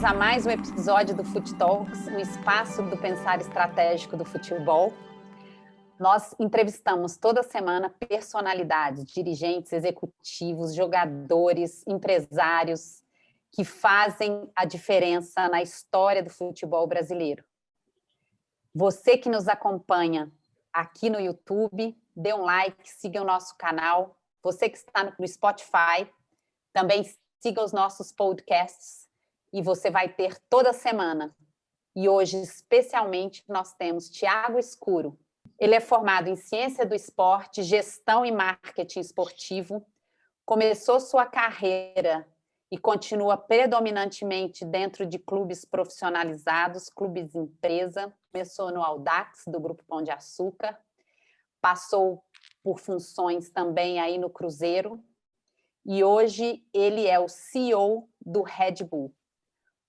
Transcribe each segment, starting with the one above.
Bem-vindos a mais um episódio do Fut Talks, um espaço do pensar estratégico do futebol. Nós entrevistamos toda semana personalidades, dirigentes, executivos, jogadores, empresários que fazem a diferença na história do futebol brasileiro. Você que nos acompanha aqui no YouTube, dê um like, siga o nosso canal. Você que está no Spotify, também siga os nossos podcasts e você vai ter toda semana. E hoje, especialmente, nós temos Thiago Escuro. Ele é formado em Ciência do Esporte, Gestão e Marketing Esportivo, começou sua carreira e continua predominantemente dentro de clubes profissionalizados, clubes empresa, começou no Audax, do Grupo Pão de Açúcar, passou por funções também aí no Cruzeiro, e hoje ele é o CEO do Red Bull.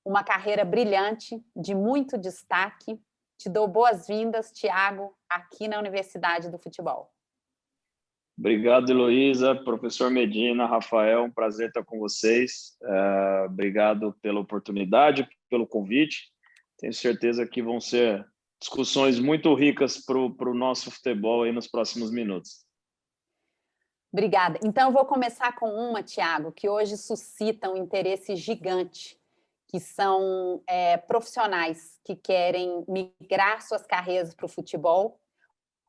Uma carreira brilhante, de muito destaque. Te dou boas-vindas, Thiago, aqui na Universidade do Futebol. Obrigado, Heloísa, professor Medina, Rafael, um prazer estar com vocês. Obrigado pela oportunidade, pelo convite. Tenho certeza que vão ser discussões muito ricas para o nosso futebol aí nos próximos minutos. Obrigada. Então, eu vou começar com uma, Thiago, que hoje suscita um interesse gigante, que são profissionais que querem migrar suas carreiras para o futebol,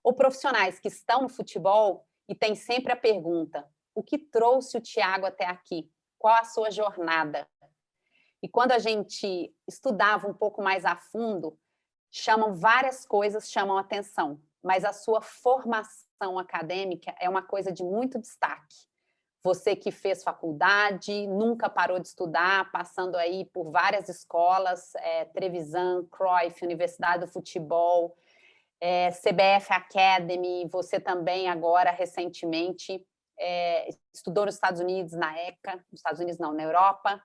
ou profissionais que estão no futebol e têm sempre a pergunta: o que trouxe o Thiago até aqui? Qual a sua jornada? E quando a gente estudava um pouco mais a fundo, várias coisas chamam atenção, mas a sua formação acadêmica é uma coisa de muito destaque. Você que fez faculdade, nunca parou de estudar, passando aí por várias escolas, Trevisan, Cruyff, Universidade do Futebol, CBF Academy, você também agora, recentemente, estudou nos Estados Unidos, na ECA, nos Estados Unidos não, na Europa,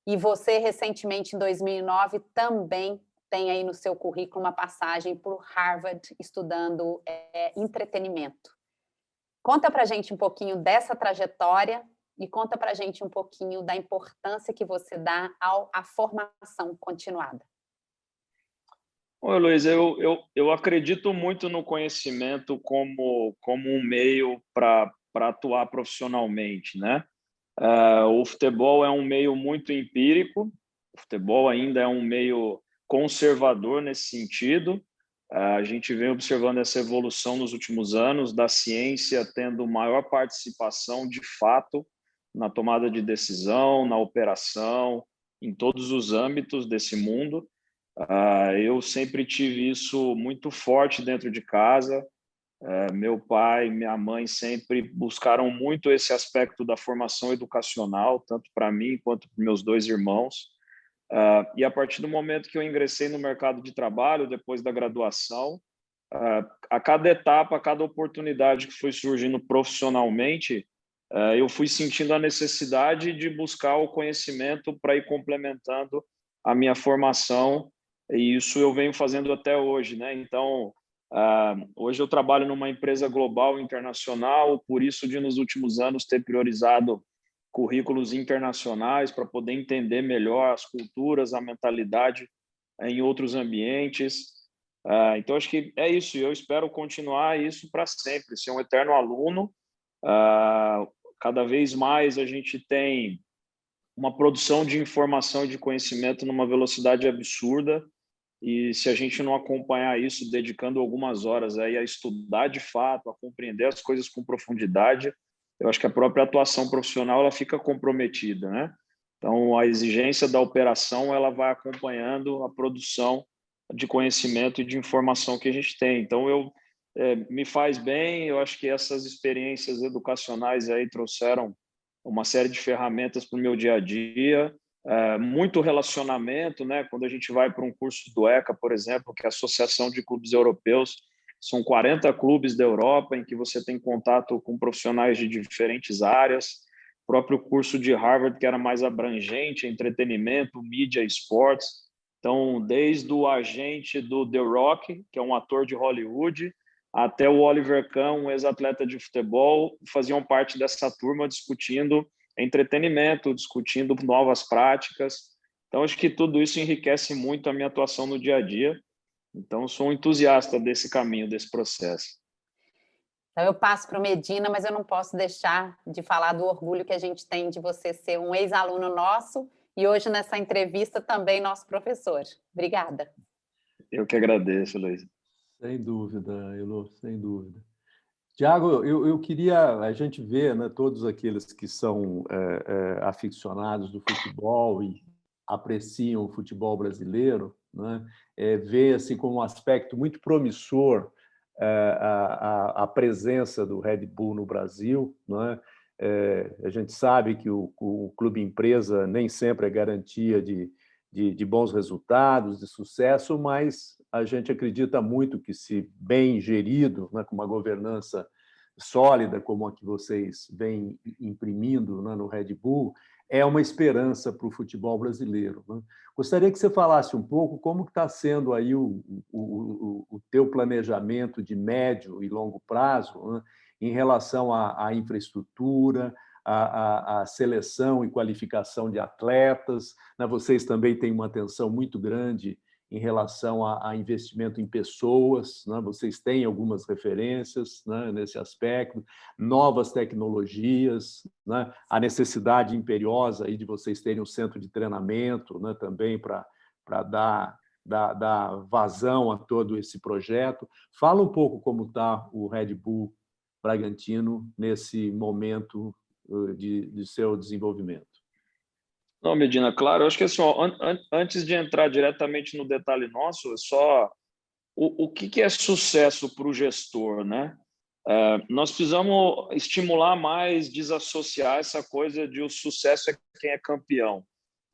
e você, recentemente, em 2009, também tem aí no seu currículo uma passagem por Harvard, estudando entretenimento. Conta para a gente um pouquinho dessa trajetória e conta para a gente um pouquinho da importância que você dá à formação continuada. Oi, Luiz, eu acredito muito no conhecimento como um meio para atuar profissionalmente, né? O futebol é um meio muito empírico, o futebol ainda é um meio conservador nesse sentido. A gente vem observando essa evolução nos últimos anos, da ciência tendo maior participação, de fato, na tomada de decisão, na operação, em todos os âmbitos desse mundo. Eu sempre tive isso muito forte dentro de casa. Meu pai e minha mãe sempre buscaram muito esse aspecto da formação educacional, tanto para mim quanto para meus dois irmãos. E a partir do momento que eu ingressei no mercado de trabalho, depois da graduação, a cada etapa, a cada oportunidade que foi surgindo profissionalmente, eu fui sentindo a necessidade de buscar o conhecimento para ir complementando a minha formação, e isso eu venho fazendo até hoje, né? Então, hoje eu trabalho numa empresa global internacional, por isso de nos últimos anos ter priorizado currículos internacionais para poder entender melhor as culturas, a mentalidade em outros ambientes. Então, acho que é isso. Eu espero continuar isso para sempre, ser um eterno aluno. Cada vez mais a gente tem uma produção de informação e de conhecimento numa velocidade absurda, e se a gente não acompanhar isso, dedicando algumas horas aí a estudar de fato, a compreender as coisas com profundidade, eu acho que a própria atuação profissional ela fica comprometida, né? Então, a exigência da operação ela vai acompanhando a produção de conhecimento e de informação que a gente tem. Então, me faz bem, eu acho que essas experiências educacionais aí trouxeram uma série de ferramentas para o meu dia a dia, muito relacionamento, né? Quando a gente vai para um curso do ECA, por exemplo, que é a Associação de Clubes Europeus, são 40 clubes da Europa em que você tem contato com profissionais de diferentes áreas. O próprio curso de Harvard, que era mais abrangente, entretenimento, mídia e esportes. Então, desde o agente do The Rock, que é um ator de Hollywood, até o Oliver Kahn, um ex-atleta de futebol, faziam parte dessa turma discutindo entretenimento, discutindo novas práticas. Então, acho que tudo isso enriquece muito a minha atuação no dia a dia. Então, sou um entusiasta desse caminho, desse processo. Então, eu passo para o Medina, mas eu não posso deixar de falar do orgulho que a gente tem de você ser um ex-aluno nosso e hoje, nessa entrevista, também nosso professor. Obrigada. Eu que agradeço, Luiz. Sem dúvida, Elo, sem dúvida. Tiago, eu queria, a gente vê, né, todos aqueles que são aficionados do futebol e apreciam o futebol brasileiro, né, vê assim, como um aspecto muito promissor a presença do Red Bull no Brasil. Né? A gente sabe que o clube empresa nem sempre é garantia de bons resultados, de sucesso, mas a gente acredita muito que, se bem gerido, né, com uma governança sólida, como a que vocês vêm imprimindo, né, no Red Bull, é uma esperança para o futebol brasileiro. Né? Gostaria que você falasse um pouco como está sendo aí o teu planejamento de médio e longo prazo, né, em relação à infraestrutura, a seleção e qualificação de atletas. Né? Vocês também têm uma atenção muito grande em relação a investimento em pessoas, né? Vocês têm algumas referências, né, nesse aspecto, novas tecnologias, né? A necessidade imperiosa aí de vocês terem um centro de treinamento, né, também para dar vazão a todo esse projeto. Fala um pouco como está o Red Bull Bragantino nesse momento de seu desenvolvimento. Não, Medina, claro, eu acho que assim, ó, antes de entrar diretamente no detalhe nosso, só o que é sucesso para o gestor, né? Nós precisamos estimular mais, desassociar essa coisa de o sucesso é quem é campeão.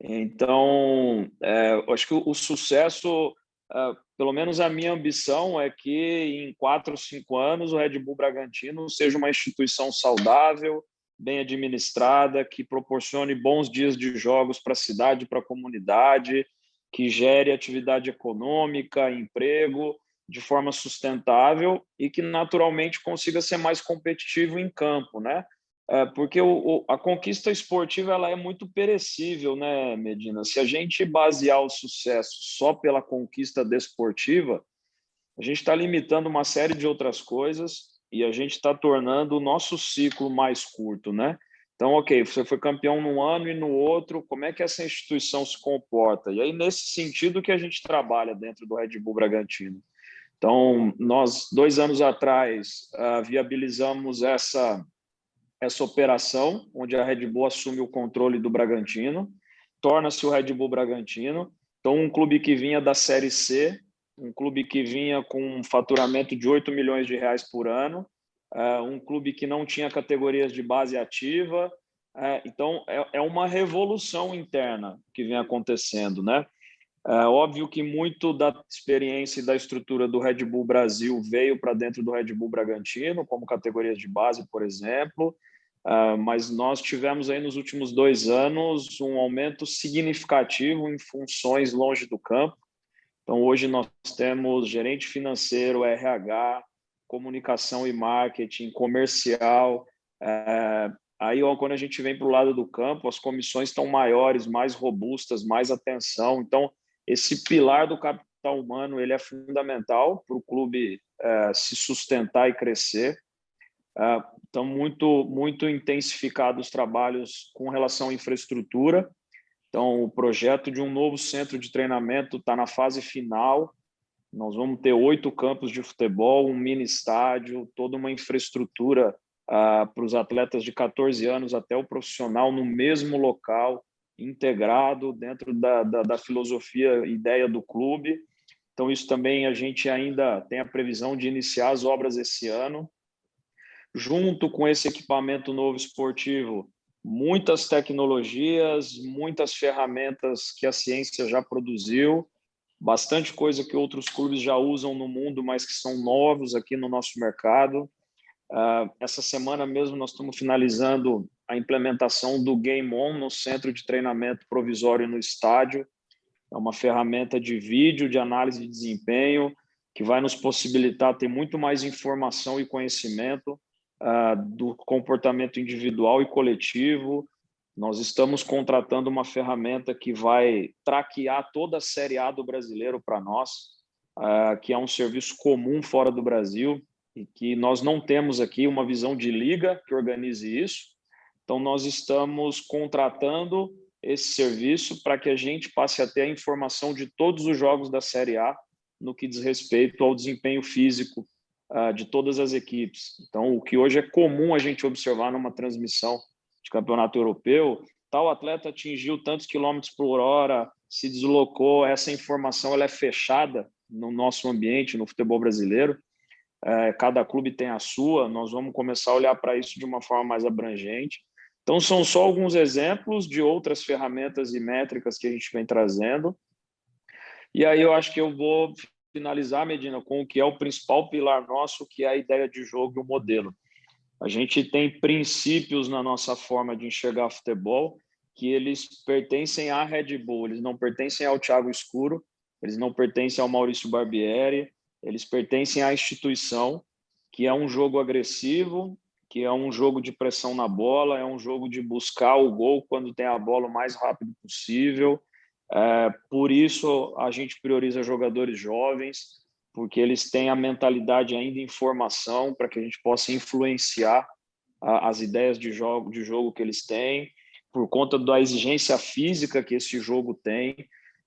Então, eu acho que o sucesso, pelo menos a minha ambição é que em 4 ou 5 anos o Red Bull Bragantino seja uma instituição saudável, bem administrada, que proporcione bons dias de jogos para a cidade, para a comunidade, que gere atividade econômica, emprego, de forma sustentável e que naturalmente consiga ser mais competitivo em campo, né? Porque a conquista esportiva ela é muito perecível, né, Medina? Se a gente basear o sucesso só pela conquista desportiva, a gente está limitando uma série de outras coisas e a gente está tornando o nosso ciclo mais curto, né? Então, ok, você foi campeão num ano e no outro, como é que essa instituição se comporta? E aí, nesse sentido que a gente trabalha dentro do Red Bull Bragantino. Então, nós, 2 anos atrás, viabilizamos essa operação, onde a Red Bull assume o controle do Bragantino, torna-se o Red Bull Bragantino. Então, um clube que vinha da Série C, um clube que vinha com um faturamento de 8 milhões de reais por ano, um clube que não tinha categorias de base ativa. Então, é uma revolução interna que vem acontecendo, né? Óbvio que muito da experiência e da estrutura do Red Bull Brasil veio para dentro do Red Bull Bragantino, como categorias de base, por exemplo, mas nós tivemos aí nos últimos 2 anos um aumento significativo em funções longe do campo. Então, hoje nós temos gerente financeiro, RH, comunicação e marketing, comercial. Aí, quando a gente vem para o lado do campo, as comissões estão maiores, mais robustas, mais atenção. Então, esse pilar do capital humano ele é fundamental para o clube se sustentar e crescer. Estão muito intensificados os trabalhos com relação à infraestrutura. Então, o projeto de um novo centro de treinamento está na fase final. Nós vamos ter 8 campos de futebol, um mini estádio, toda uma infraestrutura para os atletas de 14 anos até o profissional no mesmo local, integrado dentro da filosofia e ideia do clube. Então, isso também a gente ainda tem a previsão de iniciar as obras esse ano. Junto com esse equipamento novo esportivo, muitas tecnologias, muitas ferramentas que a ciência já produziu, bastante coisa que outros clubes já usam no mundo, mas que são novos aqui no nosso mercado. Essa semana mesmo nós estamos finalizando a implementação do Game On no centro de treinamento provisório no estádio. É uma ferramenta de vídeo, de análise de desempenho, que vai nos possibilitar ter muito mais informação e conhecimento do comportamento individual e coletivo, Nós estamos contratando uma ferramenta que vai traquear toda a Série A do brasileiro para nós, que é um serviço comum fora do Brasil e que nós não temos aqui uma visão de liga que organize isso. Então, nós estamos contratando esse serviço para que a gente passe a ter a informação de todos os jogos da Série A no que diz respeito ao desempenho físico de todas as equipes. Então, o que hoje é comum a gente observar numa transmissão de campeonato europeu, tal atleta atingiu tantos quilômetros por hora, se deslocou, essa informação ela é fechada no nosso ambiente, no futebol brasileiro. Cada clube tem a sua, nós vamos começar a olhar para isso de uma forma mais abrangente. Então, são só alguns exemplos de outras ferramentas e métricas que a gente vem trazendo. E aí eu acho que eu vou finalizar, Medina, com o que é o principal pilar nosso, que é a ideia de jogo e o modelo. A gente tem princípios na nossa forma de enxergar futebol que eles pertencem à Red Bull, eles não pertencem ao Thiago Escuro, eles não pertencem ao Maurício Barbieri, eles pertencem à instituição, que é um jogo agressivo, que é um jogo de pressão na bola, é um jogo de buscar o gol quando tem a bola o mais rápido possível. Por isso, a gente prioriza jogadores jovens, porque eles têm a mentalidade ainda em formação, para que a gente possa influenciar as ideias de jogo que eles têm, por conta da exigência física que esse jogo tem.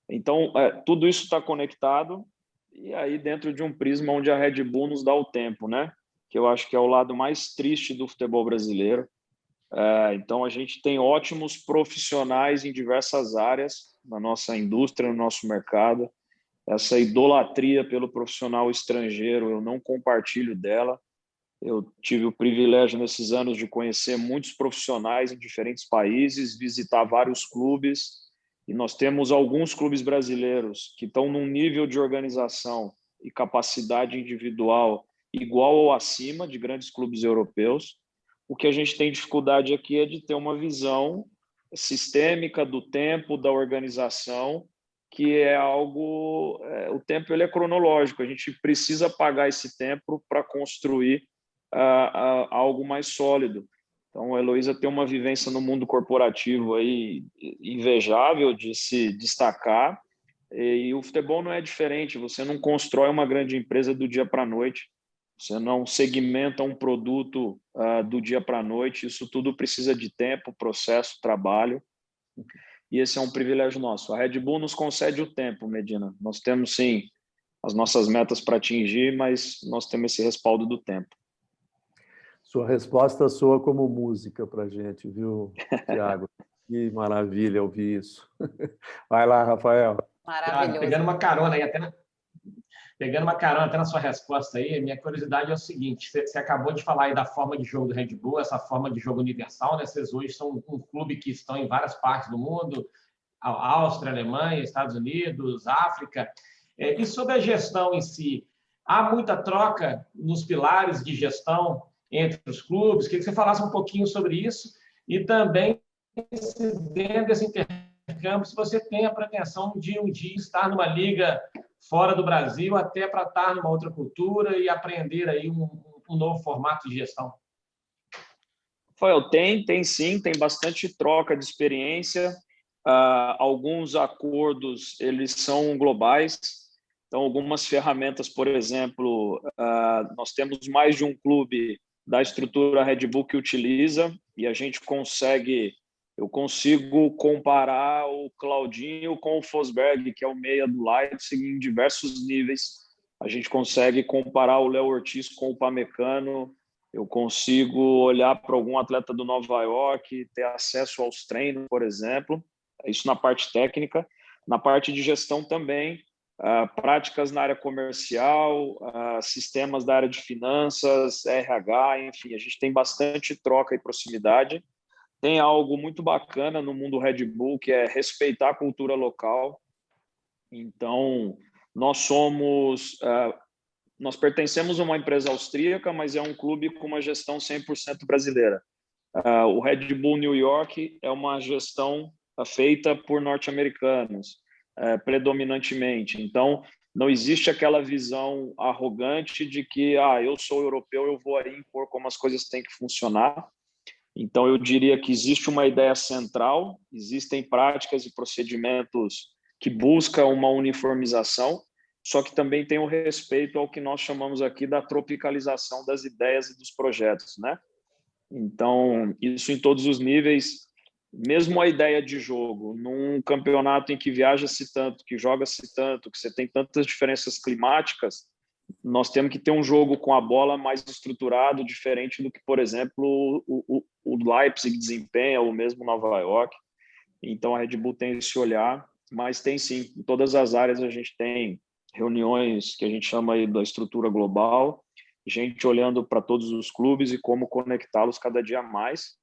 Então, tudo isso está conectado, e aí dentro de um prisma onde a Red Bull nos dá o tempo, né? Que eu acho que é o lado mais triste do futebol brasileiro. Então, a gente tem ótimos profissionais em diversas áreas na nossa indústria, no nosso mercado. Essa idolatria pelo profissional estrangeiro, eu não compartilho dela. Eu tive o privilégio nesses anos de conhecer muitos profissionais em diferentes países, visitar vários clubes, e nós temos alguns clubes brasileiros que estão num nível de organização e capacidade individual igual ou acima de grandes clubes europeus. O que a gente tem dificuldade aqui é de ter uma visão sistêmica do tempo, da organização, que é algo... o tempo ele é cronológico, a gente precisa pagar esse tempo para construir algo mais sólido. Então, a Heloísa tem uma vivência no mundo corporativo aí invejável de se destacar, e o futebol não é diferente. Você não constrói uma grande empresa do dia para a noite, você não segmenta um produto do dia para a noite. Isso tudo precisa de tempo, processo, trabalho, e esse é um privilégio nosso. A Red Bull nos concede o tempo, Medina. Nós temos, sim, as nossas metas para atingir, mas nós temos esse respaldo do tempo. Sua resposta soa como música para a gente, viu, Thiago? Que maravilha ouvir isso. Vai lá, Rafael. Maravilhoso. Pegando uma carona aí, pegando uma carona até na sua resposta aí, minha curiosidade é o seguinte: você acabou de falar aí da forma de jogo do Red Bull, essa forma de jogo universal, né? Vocês hoje são um clube que estão em várias partes do mundo, Áustria, Alemanha, Estados Unidos, África. E sobre a gestão em si, há muita troca nos pilares de gestão entre os clubes? Queria que você falasse um pouquinho sobre isso, e também, dentro desse intercâmbio, se você tem a pretensão de um dia estar numa liga fora do Brasil, até para estar numa outra cultura e aprender aí um novo formato de gestão. Rafael, tem sim, tem bastante troca de experiência. Alguns acordos, eles são globais. Então, algumas ferramentas, por exemplo, nós temos mais de um clube da estrutura Red Bull que utiliza, e a gente eu consigo comparar o Claudinho com o Forsberg, que é o meia do Leipzig, em diversos níveis. A gente consegue comparar o Léo Ortiz com o Pamecano, eu consigo olhar para algum atleta do Nova York, ter acesso aos treinos, por exemplo. Isso na parte técnica. Na parte de gestão também, práticas na área comercial, sistemas da área de finanças, RH, enfim, a gente tem bastante troca e proximidade. Tem algo muito bacana no mundo Red Bull, que é respeitar a cultura local. Então, nós pertencemos a uma empresa austríaca, mas é um clube com uma gestão 100% brasileira. O Red Bull New York é uma gestão feita por norte-americanos, predominantemente. Então, não existe aquela visão arrogante de que eu sou europeu, eu vou aí impor como as coisas têm que funcionar. Então, eu diria que existe uma ideia central, existem práticas e procedimentos que buscam uma uniformização, só que também tem o respeito ao que nós chamamos aqui da tropicalização das ideias e dos projetos, né? Então, isso em todos os níveis, mesmo a ideia de jogo, num campeonato em que viaja-se tanto, que joga-se tanto, que você tem tantas diferenças climáticas, nós temos que ter um jogo com a bola mais estruturado, diferente do que, por exemplo, o Leipzig desempenha, ou mesmo Nova York. Então, a Red Bull tem esse olhar, mas tem sim, em todas as áreas a gente tem reuniões que a gente chama aí da estrutura global, gente olhando para todos os clubes e como conectá-los cada dia mais.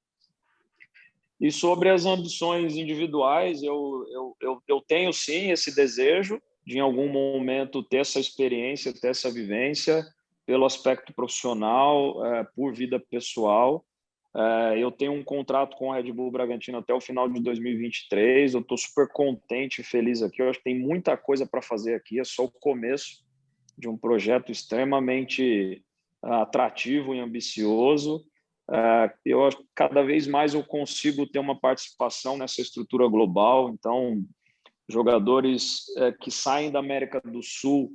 E sobre as ambições individuais, eu tenho sim esse desejo de, em algum momento, ter essa experiência, ter essa vivência, pelo aspecto profissional, por vida pessoal. Eu tenho um contrato com a Red Bull Bragantino até o final de 2023. Eu estou super contente e feliz aqui. Eu acho que tem muita coisa para fazer aqui. É só o começo de um projeto extremamente atrativo e ambicioso. Eu acho que cada vez mais eu consigo ter uma participação nessa estrutura global. Então, jogadores que saem da América do Sul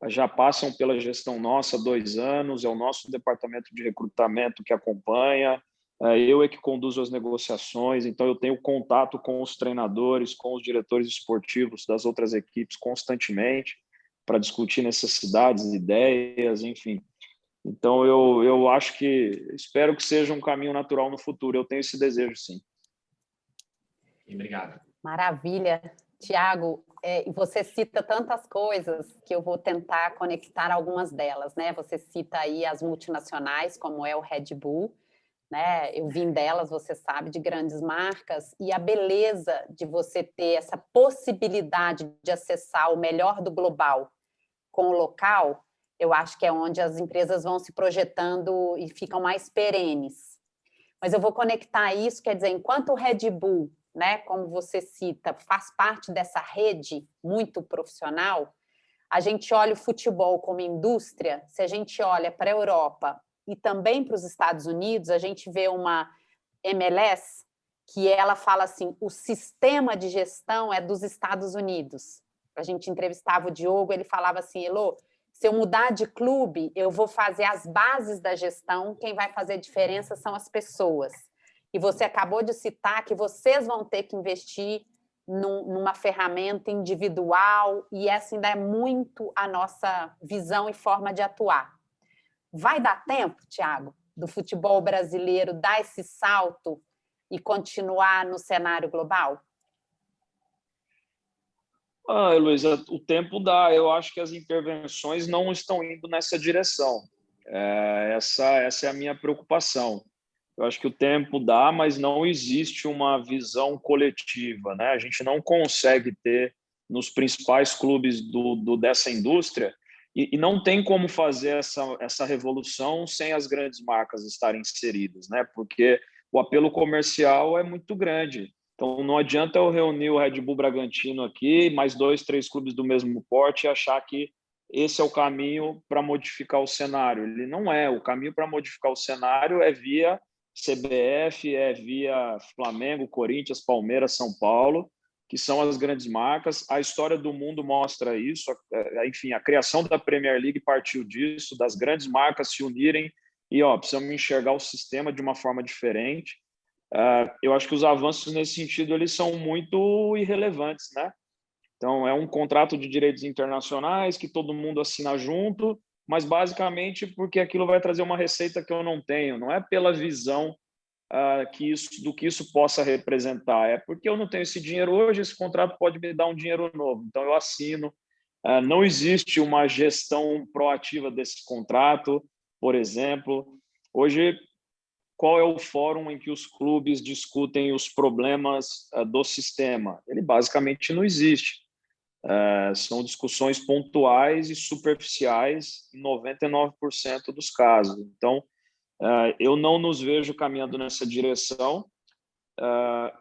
já passam pela gestão nossa há 2 anos, é o nosso departamento de recrutamento que acompanha, eu é que conduzo as negociações, então eu tenho contato com os treinadores, com os diretores esportivos das outras equipes constantemente para discutir necessidades, ideias, enfim. Então, eu acho que, espero que seja um caminho natural no futuro, eu tenho esse desejo, sim. Obrigado. Maravilha. Tiago, você cita tantas coisas que eu vou tentar conectar algumas delas, né? Você cita aí as multinacionais, como é o Red Bull, né? Eu vim delas, você sabe, de grandes marcas, e a beleza de você ter essa possibilidade de acessar o melhor do global com o local, eu acho que é onde as empresas vão se projetando e ficam mais perenes. Mas eu vou conectar isso, quer dizer, enquanto o Red Bull, né, como você cita, faz parte dessa rede muito profissional, a gente olha o futebol como indústria, se a gente olha para a Europa e também para os Estados Unidos, a gente vê uma MLS que ela fala assim, o sistema de gestão é dos Estados Unidos. A gente entrevistava o Diogo, ele falava assim, Elô, se eu mudar de clube, eu vou fazer as bases da gestão, quem vai fazer diferença são as pessoas. E você acabou de citar que vocês vão ter que investir numa ferramenta individual, e essa ainda é muito a nossa visão e forma de atuar. Vai dar tempo, Tiago, do futebol brasileiro dar esse salto e continuar no cenário global? Heloísa, o tempo dá. Eu acho que as intervenções não estão indo nessa direção. Essa é a minha preocupação. Eu acho que o tempo dá, mas não existe uma visão coletiva, né? A gente não consegue ter nos principais clubes dessa indústria e não tem como fazer essa revolução sem as grandes marcas estarem inseridas, né? Porque o apelo comercial é muito grande. Então, não adianta eu reunir o Red Bull Bragantino aqui, mais 2, 3 clubes do mesmo porte e achar que esse é o caminho para modificar o cenário. Ele não é. O caminho para modificar o cenário é via CBF, é via Flamengo, Corinthians, Palmeiras, São Paulo, que são as grandes marcas. A história do mundo mostra isso. Enfim, a criação da Premier League partiu disso, das grandes marcas se unirem e precisamos enxergar o sistema de uma forma diferente. Eu acho que os avanços nesse sentido eles são muito irrelevantes, né? Então, é um contrato de direitos internacionais que todo mundo assina junto, mas basicamente porque aquilo vai trazer uma receita que eu não tenho. Não é pela visão do que isso possa representar, é porque eu não tenho esse dinheiro hoje, esse contrato pode me dar um dinheiro novo. Então, eu assino. Não existe uma gestão proativa desse contrato, por exemplo. Hoje, qual é o fórum em que os clubes discutem os problemas do sistema? Ele basicamente não existe. São discussões pontuais e superficiais em 99% dos casos. Então, eu não nos vejo caminhando nessa direção.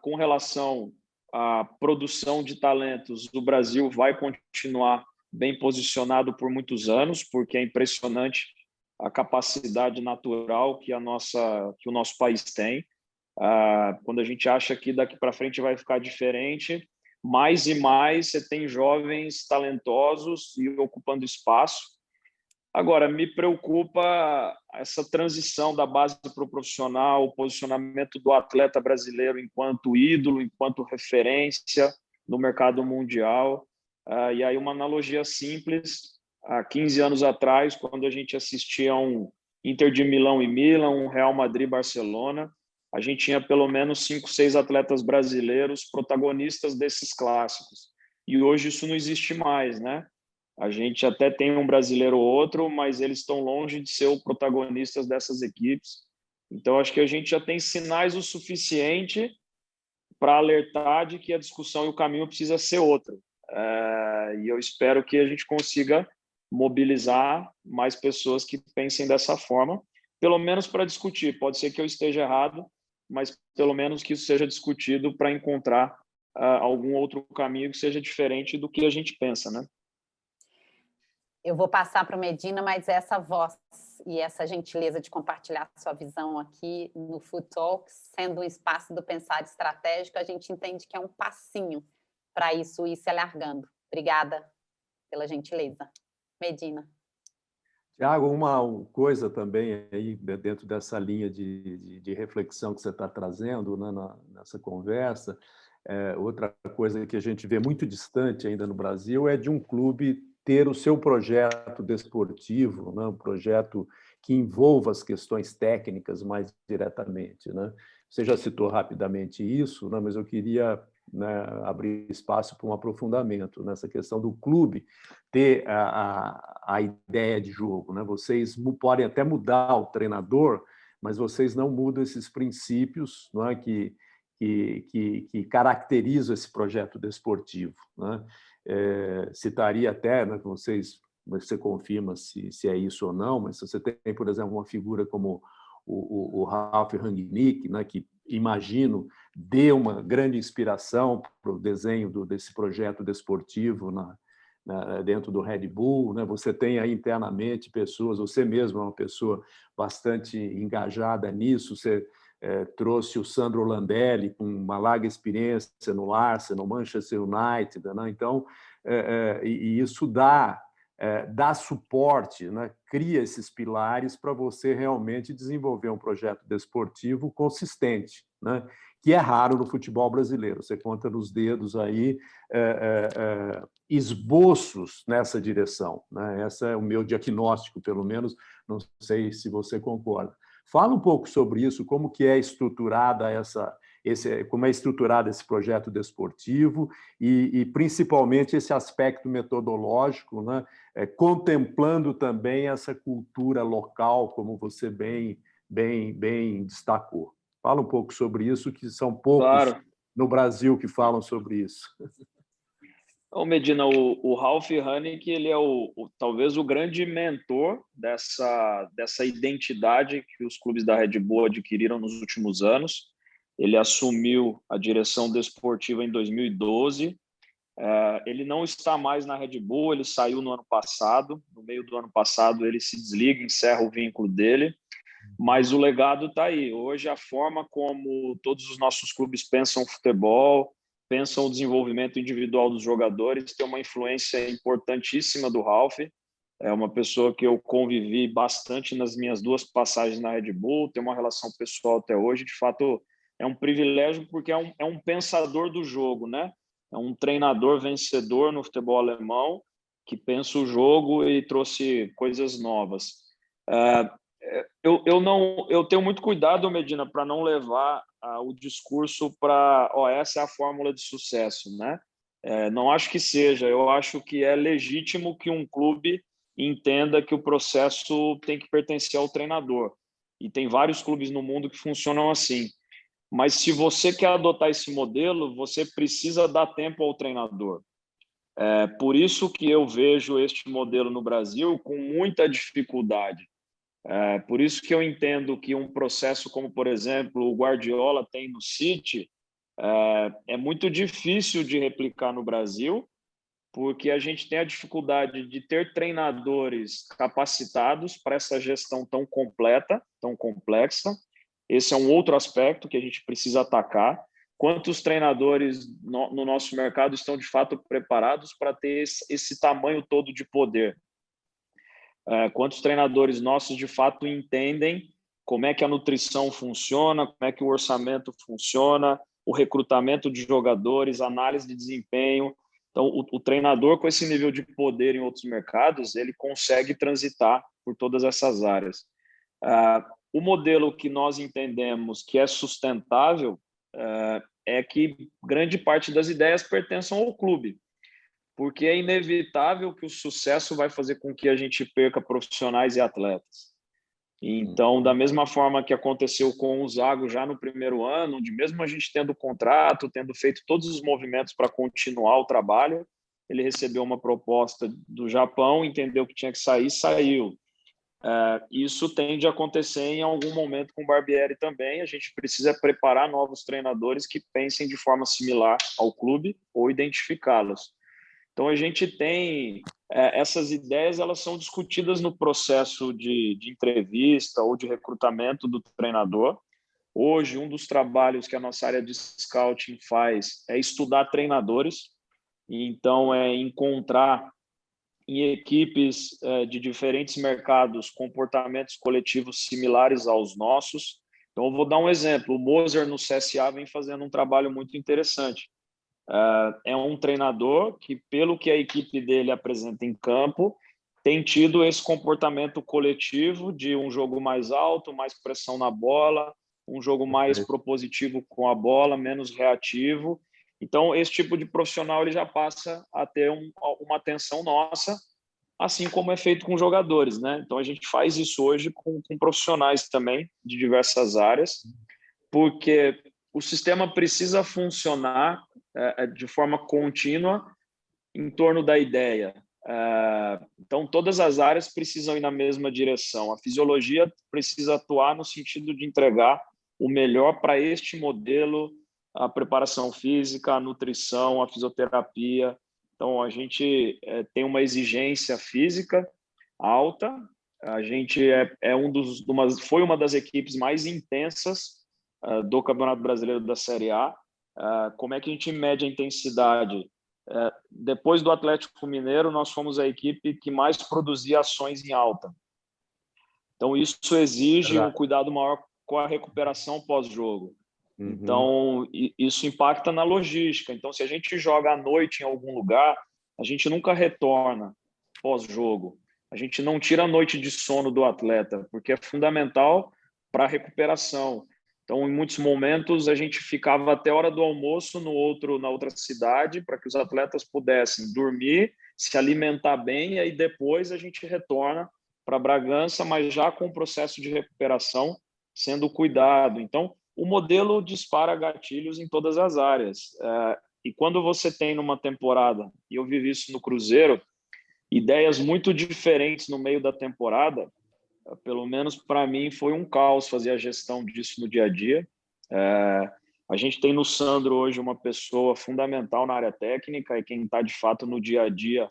Com relação à produção de talentos, o Brasil vai continuar bem posicionado por muitos anos, porque é impressionante a capacidade natural que o nosso país tem. Quando a gente acha que daqui para frente vai ficar diferente, mais e mais você tem jovens talentosos e ocupando espaço. Agora, me preocupa essa transição da base para o profissional, o posicionamento do atleta brasileiro enquanto ídolo, enquanto referência no mercado mundial. E aí uma analogia simples, há 15 anos atrás, quando a gente assistia a um Inter de Milão e Milan, um Real Madrid e Barcelona, a gente tinha pelo menos 5, 6 atletas brasileiros protagonistas desses clássicos. E hoje isso não existe mais, né? A gente até tem um brasileiro ou outro, mas eles estão longe de ser os protagonistas dessas equipes. Então, acho que a gente já tem sinais o suficiente para alertar de que a discussão e o caminho precisa ser outro. E eu espero que a gente consiga mobilizar mais pessoas que pensem dessa forma, pelo menos para discutir. Pode ser que eu esteja errado, mas pelo menos que isso seja discutido para encontrar algum outro caminho que seja diferente do que a gente pensa, né? Eu vou passar para o Medina, mas essa voz e essa gentileza de compartilhar sua visão aqui no Food Talks, sendo um espaço do pensar estratégico, a gente entende que é um passinho para isso ir se alargando. Obrigada pela gentileza. Medina. Tiago, uma coisa também aí dentro dessa linha de reflexão que você está trazendo, né, nessa conversa, outra coisa que a gente vê muito distante ainda no Brasil é de um clube ter o seu projeto desportivo, né, um projeto que envolva as questões técnicas mais diretamente, né? Você já citou rapidamente isso, né, mas eu queria, né, abrir espaço para um aprofundamento nessa questão do clube ter a ideia de jogo, né? Vocês podem até mudar o treinador, mas vocês não mudam esses princípios, não é, que caracterizam esse projeto desportivo, né? Citaria até, né, você confirma se é isso ou não, mas se você tem, por exemplo, uma figura como o Ralf Rangnick, né, que imagino deu uma grande inspiração para o desenho desse projeto desportivo dentro do Red Bull, né? Você tem aí internamente pessoas, você mesmo é uma pessoa bastante engajada nisso, você trouxe o Sandro Landelli com uma larga experiência no Arsenal, no Manchester United, né? Então, e isso dá suporte, né? Cria esses pilares para você realmente desenvolver um projeto desportivo consistente, né? Que é raro no futebol brasileiro. Você conta nos dedos aí esboços nessa direção, né? Esse é o meu diagnóstico, pelo menos, não sei se você concorda. Fala um pouco sobre isso, como que é estruturada como é estruturado esse projeto desportivo e principalmente esse aspecto metodológico, né? Contemplando também essa cultura local, como você bem destacou. Fala um pouco sobre isso, que são poucos Claro. no Brasil que falam sobre isso. Medina, o Ralf Rangnick, ele é talvez o grande mentor dessa identidade que os clubes da Red Bull adquiriram nos últimos anos. Ele assumiu a direção desportiva em 2012. Ele não está mais na Red Bull, ele saiu no ano passado. No meio do ano passado, ele se desliga, encerra o vínculo dele. Mas o legado está aí. Hoje, a forma como todos os nossos clubes pensam futebol, pensam o desenvolvimento individual dos jogadores, tem uma influência importantíssima do Ralf. É uma pessoa que eu convivi bastante nas minhas 2 passagens na Red Bull, tem uma relação pessoal até hoje. De fato, é um privilégio porque é um pensador do jogo, né? É um treinador vencedor no futebol alemão que pensa o jogo e trouxe coisas novas. Eu tenho muito cuidado, Medina, para não levar o discurso para essa é a fórmula de sucesso, né? Não acho que seja. Eu acho que é legítimo que um clube entenda que o processo tem que pertencer ao treinador. E tem vários clubes no mundo que funcionam assim. Mas se você quer adotar esse modelo, você precisa dar tempo ao treinador. Por isso que eu vejo este modelo no Brasil com muita dificuldade. Por isso que eu entendo que um processo como, por exemplo, o Guardiola tem no City, é muito difícil de replicar no Brasil, porque a gente tem a dificuldade de ter treinadores capacitados para essa gestão tão completa, tão complexa, Esse é um outro aspecto que a gente precisa atacar. Quantos treinadores no nosso mercado estão, de fato, preparados para ter esse tamanho todo de poder? Quantos treinadores nossos, de fato, entendem como é que a nutrição funciona, como é que o orçamento funciona, o recrutamento de jogadores, análise de desempenho. Então, o treinador com esse nível de poder em outros mercados, ele consegue transitar por todas essas áreas. O modelo que nós entendemos que é sustentável é que grande parte das ideias pertençam ao clube, porque é inevitável que o sucesso vai fazer com que a gente perca profissionais e atletas. Então, da mesma forma que aconteceu com o Zago já no primeiro ano, onde mesmo a gente tendo contrato, tendo feito todos os movimentos para continuar o trabalho, ele recebeu uma proposta do Japão, entendeu que tinha que sair, saiu. Isso tende a acontecer em algum momento com o Barbieri também. A gente precisa preparar novos treinadores que pensem de forma similar ao clube ou identificá-los. Então, a gente tem essas ideias, elas são discutidas no processo de entrevista ou de recrutamento do treinador. Hoje, um dos trabalhos que a nossa área de scouting faz é estudar treinadores. Então, é encontrar em equipes de diferentes mercados comportamentos coletivos similares aos nossos. Então, eu vou dar um exemplo. O Moser, no CSA, vem fazendo um trabalho muito interessante. É um treinador que, pelo que a equipe dele apresenta em campo, tem tido esse comportamento coletivo de um jogo mais alto, mais pressão na bola, um jogo mais propositivo com a bola, menos reativo. Então, esse tipo de profissional ele já passa a ter uma atenção nossa, assim como é feito com jogadores, né? Então, a gente faz isso hoje com profissionais também de diversas áreas, porque o sistema precisa funcionar de forma contínua em torno da ideia. Então, todas as áreas precisam ir na mesma direção. A fisiologia precisa atuar no sentido de entregar o melhor para este modelo, a preparação física, a nutrição, a fisioterapia. Então, a gente tem uma exigência física alta. A gente foi uma das equipes mais intensas do Campeonato Brasileiro da Série A. Como é que a gente mede a intensidade? Depois do Atlético Mineiro, nós fomos a equipe que mais produzia ações em alta. Então, isso exige um cuidado maior com a recuperação pós-jogo. Então, isso impacta na logística. Então, se a gente joga à noite em algum lugar, a gente nunca retorna pós-jogo. A gente não tira a noite de sono do atleta, porque é fundamental para a recuperação. Então, em muitos momentos, a gente ficava até a hora do almoço na outra cidade, para que os atletas pudessem dormir, se alimentar bem, e aí depois a gente retorna para Bragança, mas já com o processo de recuperação sendo cuidado. Então, o modelo dispara gatilhos em todas as áreas. E quando você tem numa temporada, e eu vivi isso no Cruzeiro, ideias muito diferentes no meio da temporada, pelo menos para mim foi um caos fazer a gestão disso no dia a dia. A gente tem no Sandro hoje uma pessoa fundamental na área técnica, e quem está de fato no dia a dia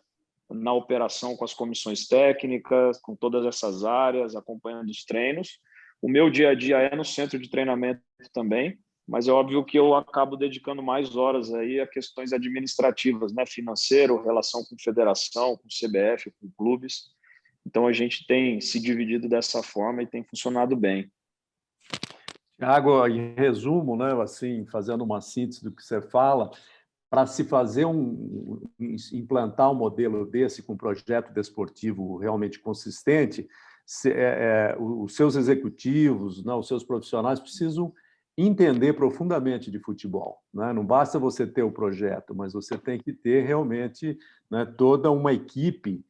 na operação com as comissões técnicas, com todas essas áreas, acompanhando os treinos. O meu dia a dia é no centro de treinamento também, mas é óbvio que eu acabo dedicando mais horas aí a questões administrativas, né, financeiro, relação com federação, com CBF, com clubes. Então, a gente tem se dividido dessa forma e tem funcionado bem. Thiago, em resumo, né, assim, fazendo uma síntese do que você fala, para se fazer implantar um modelo desse com um projeto desportivo realmente consistente, os seus executivos, né, os seus profissionais precisam entender profundamente de futebol, né? Não basta você ter o projeto, mas você tem que ter realmente, né, toda uma equipe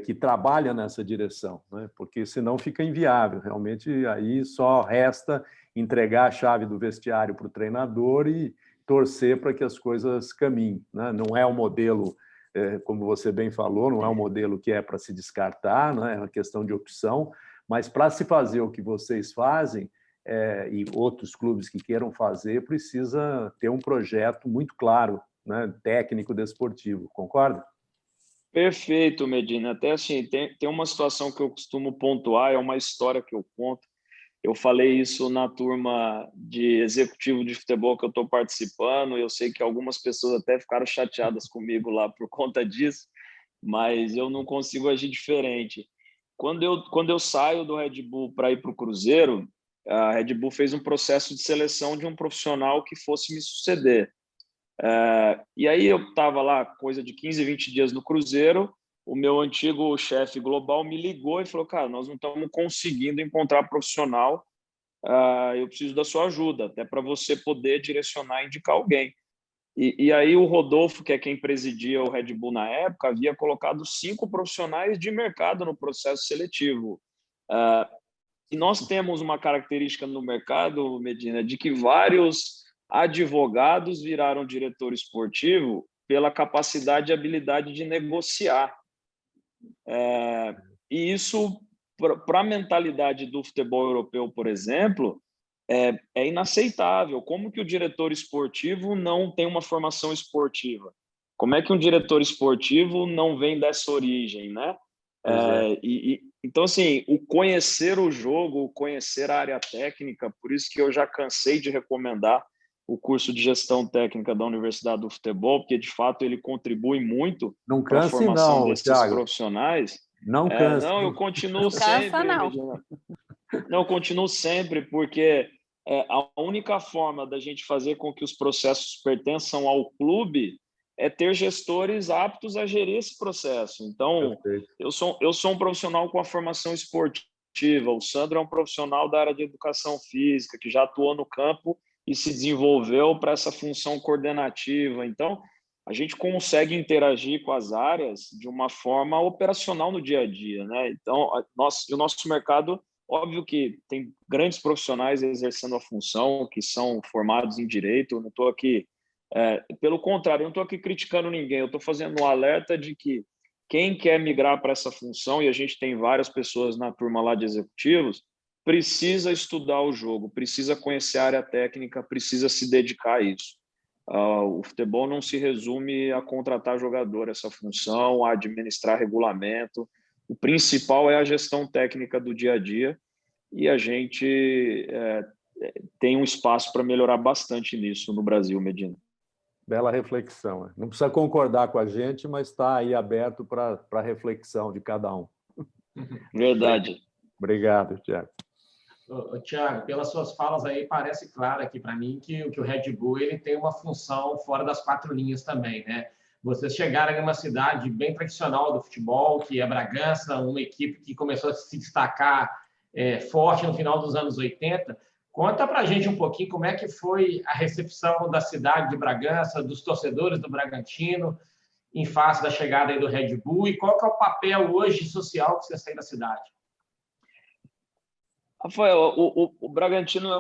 que trabalha nessa direção, né? Porque senão fica inviável. Realmente, aí só resta entregar a chave do vestiário para o treinador e torcer para que as coisas caminhem, né? Não é um modelo, como você bem falou, não é um modelo que é para se descartar, né? É uma questão de opção, mas para se fazer o que vocês fazem, e outros clubes que queiram fazer, precisa ter um projeto muito claro, né? Técnico desportivo, concorda? Perfeito, Medina. Até assim, tem uma situação que eu costumo pontuar, é uma história que eu conto. Eu falei isso na turma de executivo de futebol que eu estou participando. Eu sei que algumas pessoas até ficaram chateadas comigo lá por conta disso, mas eu não consigo agir diferente. Quando eu saio do Red Bull para ir para o Cruzeiro, a Red Bull fez um processo de seleção de um profissional que fosse me suceder. E aí eu estava lá, coisa de 15, 20 dias no Cruzeiro, o meu antigo chefe global me ligou e falou, cara, nós não estamos conseguindo encontrar profissional, eu preciso da sua ajuda, até para você poder direcionar e indicar alguém. E aí o Rodolfo, que é quem presidia o Red Bull na época, havia colocado 5 profissionais de mercado no processo seletivo. E nós temos uma característica no mercado, Medina, de que vários advogados viraram diretor esportivo pela capacidade e habilidade de negociar. E isso, para a mentalidade do futebol europeu, por exemplo, é inaceitável. Como que o diretor esportivo não tem uma formação esportiva? Como é que um diretor esportivo não vem dessa origem, né? Então, assim, o conhecer o jogo, o conhecer a área técnica, por isso que eu já cansei de recomendar o curso de gestão técnica da Universidade do Futebol, porque, de fato, ele contribui muito para a formação desses profissionais. Não canse. Não, eu continuo não sempre. Cansa, não. Não, eu continuo sempre, porque a única forma da gente fazer com que os processos pertençam ao clube é ter gestores aptos a gerir esse processo. Então, eu sou um profissional com a formação esportiva, o Sandro é um profissional da área de educação física, que já atuou no campo e se desenvolveu para essa função coordenativa. Então, a gente consegue interagir com as áreas de uma forma operacional no dia a dia, né? Então, o nosso mercado, óbvio que tem grandes profissionais exercendo a função, que são formados em direito. Eu não estou aqui, pelo contrário, eu não estou aqui criticando ninguém. Eu estou fazendo um alerta de que quem quer migrar para essa função, e a gente tem várias pessoas na turma lá de executivos, precisa estudar o jogo, precisa conhecer a área técnica, precisa se dedicar a isso. O futebol não se resume a contratar jogador, essa função, a administrar regulamento. O principal é a gestão técnica do dia a dia, e a gente tem um espaço para melhorar bastante nisso no Brasil, Medina. Bela reflexão. Não precisa concordar com a gente, mas está aí aberto para a reflexão de cada um. Verdade. Obrigado, Thiago. Thiago, pelas suas falas aí, parece claro aqui para mim que o Red Bull ele tem uma função fora das 4 linhas também, né? Vocês chegaram em uma cidade bem tradicional do futebol, que é Bragança, uma equipe que começou a se destacar forte no final dos anos 80. Conta para a gente um pouquinho como é que foi a recepção da cidade de Bragança, dos torcedores do Bragantino, em face da chegada aí do Red Bull, e qual que é o papel hoje social que vocês têm na cidade? Rafael, o Bragantino é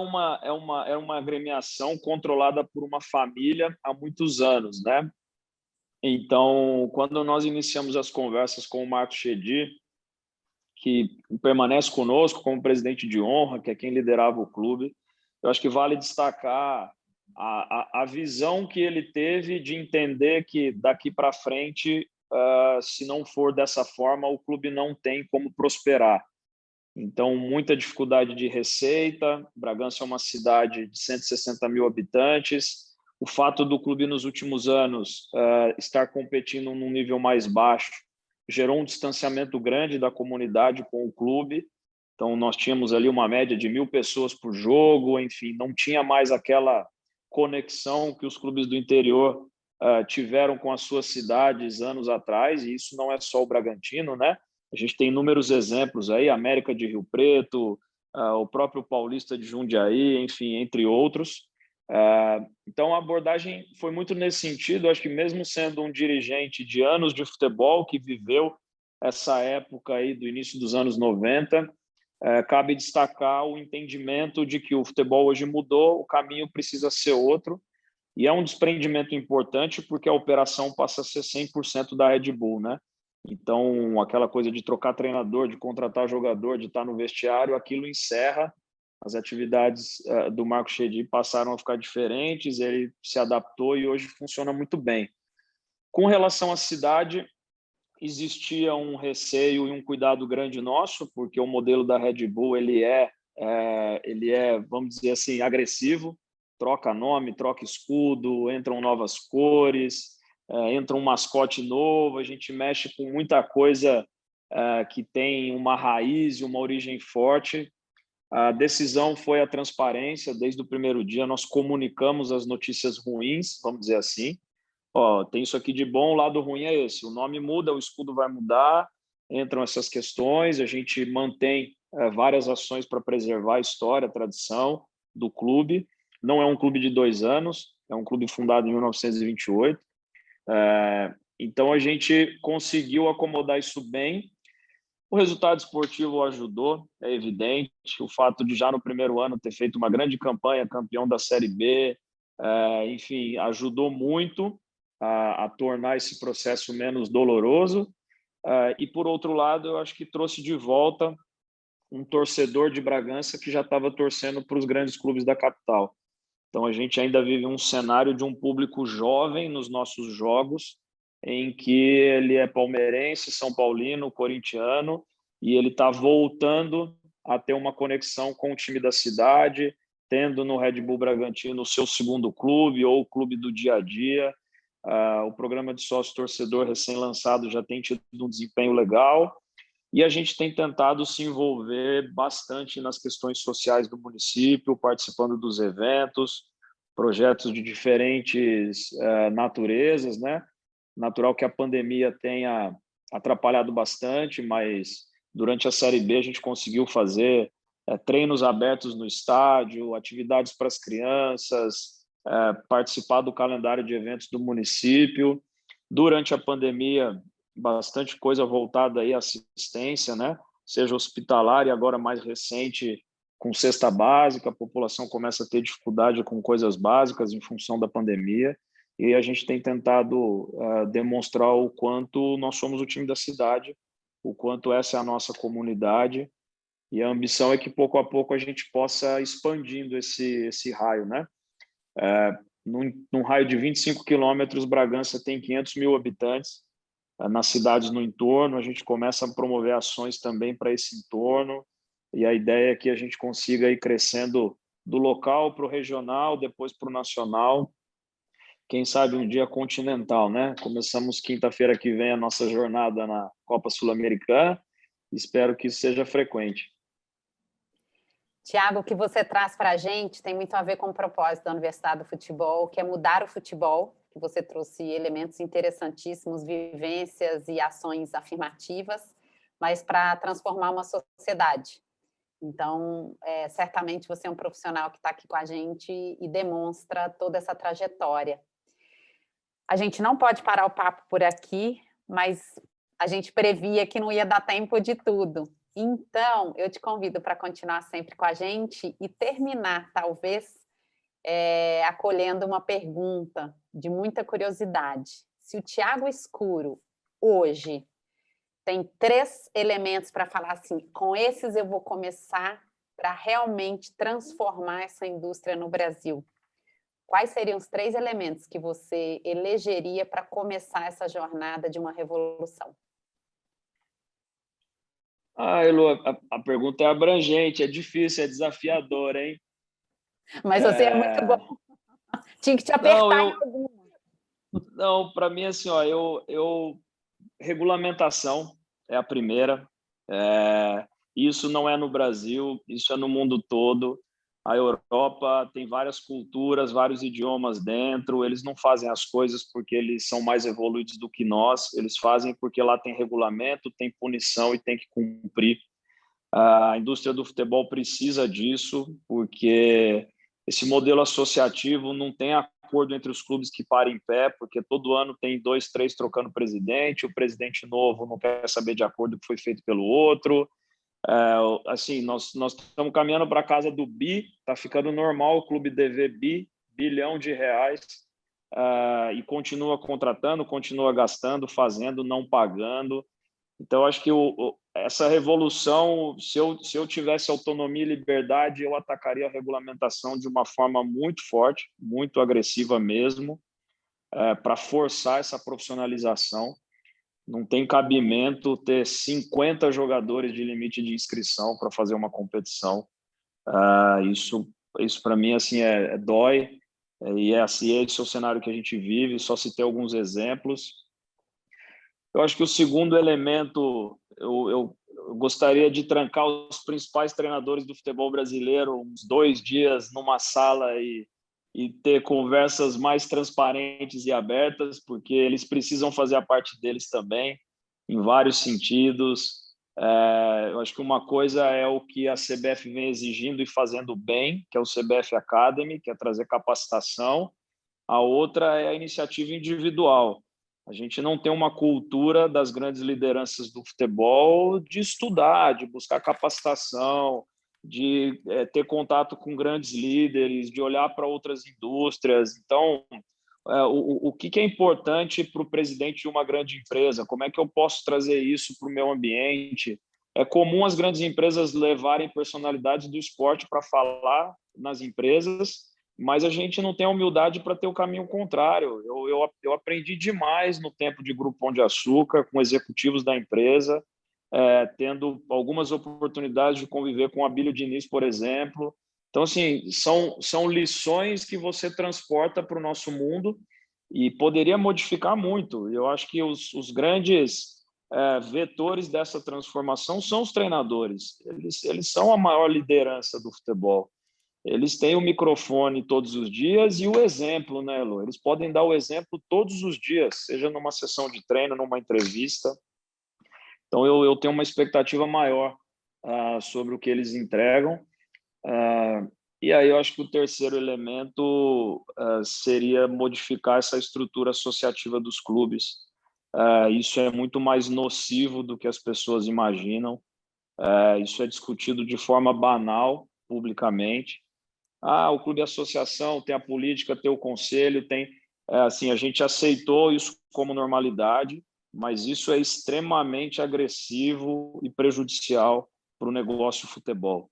uma agremiação controlada por uma família há muitos anos, né? Então, quando nós iniciamos as conversas com o Marco Chedi, que permanece conosco como presidente de honra, que é quem liderava o clube, eu acho que vale destacar a visão que ele teve de entender que daqui para frente, se não for dessa forma, o clube não tem como prosperar. Então, muita dificuldade de receita. Bragança é uma cidade de 160 mil habitantes. O fato do clube, nos últimos anos, estar competindo num nível mais baixo gerou um distanciamento grande da comunidade com o clube. Então, nós tínhamos ali uma média de 1.000 pessoas por jogo, enfim, não tinha mais aquela conexão que os clubes do interior tiveram com as suas cidades anos atrás, e isso não é só o Bragantino, né? A gente tem inúmeros exemplos aí, América de Rio Preto, o próprio Paulista de Jundiaí, enfim, entre outros. Então, a abordagem foi muito nesse sentido. Acho que mesmo sendo um dirigente de anos de futebol, que viveu essa época aí do início dos anos 90, cabe destacar o entendimento de que o futebol hoje mudou, o caminho precisa ser outro, e é um desprendimento importante porque a operação passa a ser 100% da Red Bull, né? Então, aquela coisa de trocar treinador, de contratar jogador, de estar no vestiário, aquilo encerra. As atividades do Marco Chedi passaram a ficar diferentes, ele se adaptou e hoje funciona muito bem. Com relação à cidade, existia um receio e um cuidado grande nosso, porque o modelo da Red Bull ele é ele é, vamos dizer assim, agressivo, troca nome, troca escudo, entram novas cores, entra um mascote novo, a gente mexe com muita coisa que tem uma raiz e uma origem forte. A decisão foi a transparência. Desde o primeiro dia, nós comunicamos as notícias ruins, vamos dizer assim. Tem isso aqui de bom, o lado ruim é esse. O nome muda, o escudo vai mudar, entram essas questões, a gente mantém várias ações para preservar a história, a tradição do clube. Não é um clube de 2 anos, é um clube fundado em 1928. Então, a gente conseguiu acomodar isso bem. O resultado esportivo ajudou, é evidente. O fato de já no primeiro ano ter feito uma grande campanha, campeão da Série B, enfim, ajudou muito a tornar esse processo menos doloroso. E, por outro lado, eu acho que trouxe de volta um torcedor de Bragança que já estava torcendo para os grandes clubes da capital. Então, a gente ainda vive um cenário de um público jovem nos nossos jogos, em que ele é palmeirense, são paulino, corintiano, e ele está voltando a ter uma conexão com o time da cidade, tendo no Red Bull Bragantino o seu segundo clube ou o clube do dia a dia. O programa de sócio-torcedor recém-lançado já tem tido um desempenho legal, e a gente tem tentado se envolver bastante nas questões sociais do município, participando dos eventos, projetos de diferentes naturezas, né? Natural que a pandemia tenha atrapalhado bastante, mas durante a Série B a gente conseguiu fazer treinos abertos no estádio, atividades para as crianças, participar do calendário de eventos do município. Durante a pandemia, bastante coisa voltada aí à assistência, né? Seja hospitalar e agora mais recente com cesta básica, a população começa a ter dificuldade com coisas básicas em função da pandemia, e a gente tem tentado demonstrar o quanto nós somos o time da cidade, o quanto essa é a nossa comunidade, e a ambição é que pouco a pouco a gente possa expandindo esse raio, né? Num raio de 25 quilômetros, Bragança tem 500 mil habitantes. Nas cidades no entorno, a gente começa a promover ações também para esse entorno, e a ideia é que a gente consiga ir crescendo do local para o regional, depois para o nacional, quem sabe um dia continental, né? Começamos quinta-feira que vem a nossa jornada na Copa Sul-Americana, espero que isso seja frequente. Tiago, o que você traz para a gente tem muito a ver com o propósito da Universidade do Futebol, que é mudar o futebol, que você trouxe elementos interessantíssimos, vivências e ações afirmativas, mas para transformar uma sociedade. Então, certamente você é um profissional que está aqui com a gente e demonstra toda essa trajetória. A gente não pode parar o papo por aqui, mas a gente previa que não ia dar tempo de tudo. Então, eu te convido para continuar sempre com a gente e terminar, talvez, acolhendo uma pergunta de muita curiosidade. Se o Tiago Escuro, hoje, tem 3 elementos para falar assim, com esses eu vou começar para realmente transformar essa indústria no Brasil, quais seriam os 3 elementos que você elegeria para começar essa jornada de uma revolução? Elo, a pergunta é abrangente, é difícil, é desafiadora, hein? Mas você é muito bom. Tinha que te apertar em alguma. Não, para mim, assim, regulamentação é a primeira. Isso não é no Brasil, isso é no mundo todo. A Europa tem várias culturas, vários idiomas dentro, eles não fazem as coisas porque eles são mais evoluídos do que nós, eles fazem porque lá tem regulamento, tem punição e tem que cumprir. A indústria do futebol precisa disso, porque esse modelo associativo não tem acordo entre os clubes que param em pé, porque todo ano tem 2, 3 trocando presidente, o presidente novo não quer saber de acordo que foi feito pelo outro. Assim, nós estamos caminhando para a casa do bi, está ficando normal o clube dever bilhão de reais, e continua contratando, continua gastando, fazendo, não pagando. Então, acho que essa revolução, se eu tivesse autonomia e liberdade, eu atacaria a regulamentação de uma forma muito forte, muito agressiva mesmo, para forçar essa profissionalização. Não tem cabimento ter 50 jogadores de limite de inscrição para fazer uma competição. Isso para mim assim dói, e assim, esse é o cenário que a gente vive. Só citei alguns exemplos. Eu acho que o segundo elemento, eu gostaria de trancar os principais treinadores do futebol brasileiro uns 2 dias numa sala e ter conversas mais transparentes e abertas, porque eles precisam fazer a parte deles também, em vários sentidos. Eu acho que uma coisa é o que a CBF vem exigindo e fazendo bem, que é o CBF Academy, que é trazer capacitação. A outra é a iniciativa individual. A gente não tem uma cultura das grandes lideranças do futebol de estudar, de buscar capacitação, de ter contato com grandes líderes, de olhar para outras indústrias. Então, o que é importante para o presidente de uma grande empresa? Como é que eu posso trazer isso para o meu ambiente? É comum as grandes empresas levarem personalidades do esporte para falar nas empresas, mas a gente não tem a humildade para ter o caminho contrário. Eu aprendi demais no tempo de Grupo Pão de Açúcar, com executivos da empresa, tendo algumas oportunidades de conviver com o Abílio Diniz, por exemplo. Então, assim, são lições que você transporta para o nosso mundo e poderia modificar muito. Eu acho que os grandes vetores dessa transformação são os treinadores. Eles são a maior liderança do futebol. Eles têm o microfone todos os dias e o exemplo, né, Elo? Eles podem dar o exemplo todos os dias, seja numa sessão de treino, numa entrevista. Então, eu tenho uma expectativa maior sobre o que eles entregam. E aí eu acho que o terceiro elemento seria modificar essa estrutura associativa dos clubes. Isso é muito mais nocivo do que as pessoas imaginam. Isso é discutido de forma banal, publicamente. O clube associação tem a política, tem o conselho, tem assim, a gente aceitou isso como normalidade, mas isso é extremamente agressivo e prejudicial para o negócio futebol.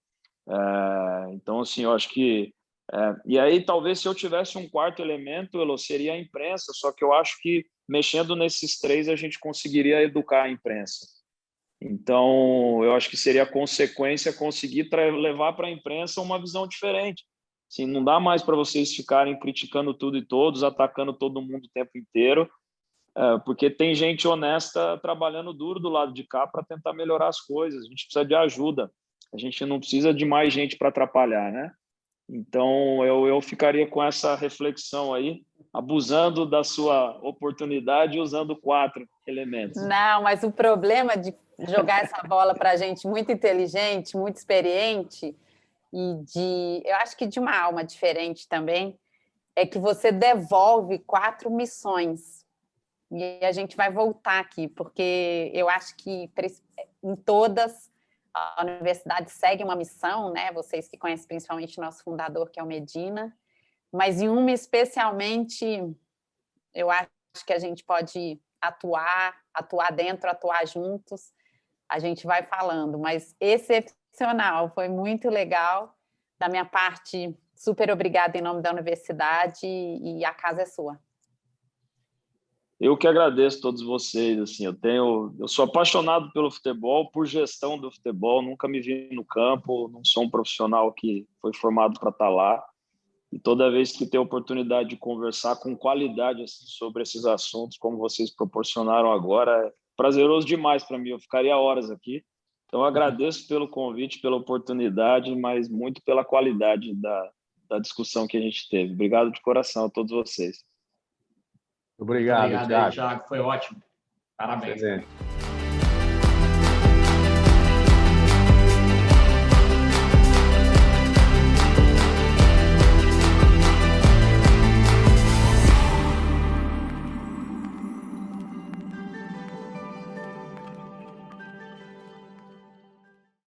Então, assim, eu acho que e aí talvez se eu tivesse um quarto elemento, Elo, seria a imprensa, só que eu acho que mexendo nesses 3 a gente conseguiria educar a imprensa. Então, eu acho que seria a consequência conseguir levar para a imprensa uma visão diferente. Assim, não dá mais para vocês ficarem criticando tudo e todos, atacando todo mundo o tempo inteiro, porque tem gente honesta trabalhando duro do lado de cá para tentar melhorar as coisas. A gente precisa de ajuda, a gente não precisa de mais gente para atrapalhar, né? Então, eu ficaria com essa reflexão aí, abusando da sua oportunidade e usando 4 elementos. Não, mas o problema de jogar essa bola para gente muito inteligente, muito experiente, e eu acho que de uma alma diferente também, é que você devolve 4 missões. E a gente vai voltar aqui, porque eu acho que em todas a universidade segue uma missão, né? Vocês que conhecem principalmente o nosso fundador, que é o Medina, mas em uma especialmente, eu acho que a gente pode atuar dentro, atuar juntos, a gente vai falando, mas excepcional, foi muito legal. Da minha parte, super obrigada em nome da universidade e a casa é sua. Eu que agradeço todos vocês. Assim, eu sou apaixonado pelo futebol, por gestão do futebol. Nunca me vi no campo, não sou um profissional que foi formado para estar lá. E toda vez que tenho a oportunidade de conversar com qualidade assim, sobre esses assuntos, como vocês proporcionaram agora, é prazeroso demais para mim. Eu ficaria horas aqui. Então, eu agradeço pelo convite, pela oportunidade, mas muito pela qualidade da discussão que a gente teve. Obrigado de coração a todos vocês. Obrigado, Thiago. Thiago. Foi ótimo. Parabéns. Excelente.